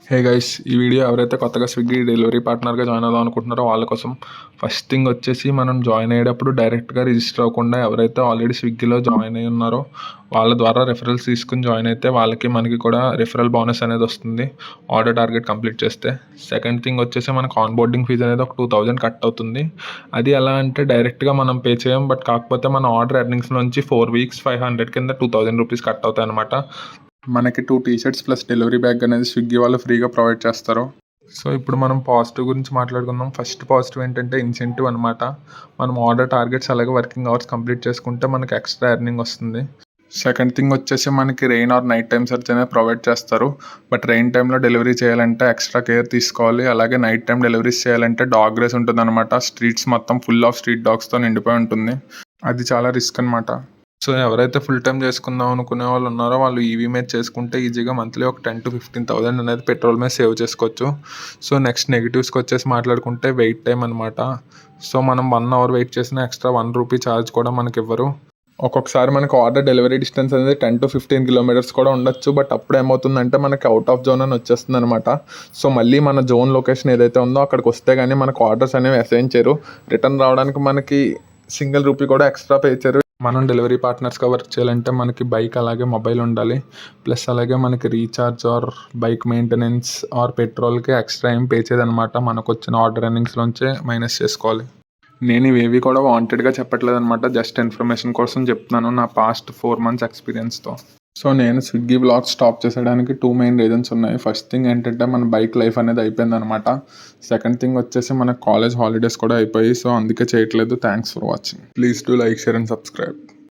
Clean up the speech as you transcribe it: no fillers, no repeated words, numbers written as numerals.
Hey guys, ఈ video ఎవరైతే కొత్తగా స్విగ్గీ డెలివరీ పార్ట్నర్గా జాయిన్ అవుదాం అనుకుంటున్నారో వాళ్ళ కోసం. ఫస్ట్ థింగ్ వచ్చేసి, మనం జాయిన్ అయ్యేటప్పుడు డైరెక్ట్గా రిజిస్టర్ అవ్వకుండా ఎవరైతే ఆల్రెడీ స్విగ్గీలో జాయిన్ అయ్యి ఉన్నారో వాళ్ళ ద్వారా రెఫరల్స్ తీసుకుని జాయిన్ అయితే మనకి కూడా రెఫరల్ బోనస్ అనేది వస్తుంది ఆర్డర్ టార్గెట్ కంప్లీట్ చేస్తే. సెకండ్ థింగ్ వచ్చేసి, మనకు ఆన్ బోర్డింగ్ ఫీజు అనేది ఒక 2000 కట్ అవుతుంది. అది ఎలా అంటే డైరెక్ట్గా మనం పే చేయం, బట్ కాకపోతే మన ఆర్డర్ ఎర్నింగ్స్ నుంచి 4 వీక్స్ 500 కింద 2000 రూపీస్ కట్ అవుతాయి అనమాట. మనకి 2 టీ-షర్ట్స్ ప్లస్ డెలివరీ బ్యాగ్ అనేది స్విగ్గీ వాళ్ళు ఫ్రీగా ప్రొవైడ్ చేస్తారు. సో ఇప్పుడు మనం పాజిటివ్ గురించి మాట్లాడుకుందాం. ఫస్ట్ పాజిటివ్ ఏంటంటే ఇన్సెంటివ్ అనమాట. మనం ఆర్డర్ టార్గెట్స్ అలాగే వర్కింగ్ అవర్స్ కంప్లీట్ చేసుకుంటే మనకి ఎక్స్ట్రా ఎర్నింగ్ వస్తుంది. సెకండ్ థింగ్ వచ్చేసి, మనకి rain or night time search అనేది ప్రొవైడ్ చేస్తారు. బట్ రెయిన్ టైంలో డెలివరీ చేయాలంటే ఎక్స్ట్రా కేర్ తీసుకోవాలి. అలాగే నైట్ టైం డెలివరీస్ చేయాలంటే డాగ్ రేస్ ఉంటుంది అనమాట. స్ట్రీట్స్ మొత్తం ఫుల్ ఆఫ్ స్ట్రీట్ డాగ్స్తో నిండిపోయి ఉంటుంది. అది చాలా రిస్క్ అనమాట. సో ఎవరైతే ఫుల్ టైం చేసుకుందాం అనుకునే వాళ్ళు ఉన్నారో వాళ్ళు ఈవీ మీద చేసుకుంటే ఈజీగా మంత్లీ ఒక 10,000 to 15,000 అనేది పెట్రోల్ మీద సేవ్ చేసుకోవచ్చు. సో నెక్స్ట్ నెగిటివ్స్కి వచ్చేసి మాట్లాడుకుంటే వెయిట్ టైం అనమాట. సో మనం 1 అవర్ వెయిట్ చేసిన ఎక్స్ట్రా 1 రూపీ ఛార్జ్ కూడా మనకి ఇవ్వరు. ఒక్కొక్కసారి మనకు ఆర్డర్ డెలివరీ డిస్టెన్స్ అనేది 10 to 15 కిలోమీటర్స్ కూడా ఉండొచ్చు. బట్ అప్పుడు ఏమవుతుందంటే మనకి అవుట్ ఆఫ్ జోన్ అని వచ్చేస్తుంది అనమాట. సో మళ్ళీ మన జోన్ లొకేషన్ ఏదైతే ఉందో అక్కడికి వస్తే కానీ మనకు ఆర్డర్స్ అనేవి అసైన్ చేయరు. రిటర్న్ రావడానికి మనకి సింగిల్ రూపీ కూడా ఎక్స్ట్రా పే చేయరు. మనం డెలివరీ పార్ట్నర్స్గా వర్క్ చేయాలంటే మనకి బైక్ అలాగే మొబైల్ ఉండాలి. ప్లస్ అలాగే మనకి recharge or bike maintenance or పెట్రోల్కి ఎక్స్ట్రా ఏం పే చేయదనమాట. మనకు వచ్చిన ఆర్డర్ ఎర్నింగ్స్లోంచే మైనస్ చేసుకోవాలి. నేను ఇవేవి కూడా వాంటెడ్గా చెప్పట్లేదు అనమాట, జస్ట్ ఇన్ఫర్మేషన్ కోసం చెప్తున్నాను నా పాస్ట్ 4 months ఎక్స్పీరియన్స్తో. సో నేను స్విగ్గీ బ్లాగ్ స్టాప్ చేసేయడానికి 2 మెయిన్ రీజన్స్ ఉన్నాయి. ఫస్ట్ థింగ్ ఏంటంటే మన బైక్ లైఫ్ అనేది అయిపోయింది అనమాట. సెకండ్ థింగ్ వచ్చేసి మన కాలేజ్ హాలిడేస్ కూడా అయిపోయి, సో అందుకే చేయట్లేదు. Thanks for watching. Please do like, share and subscribe.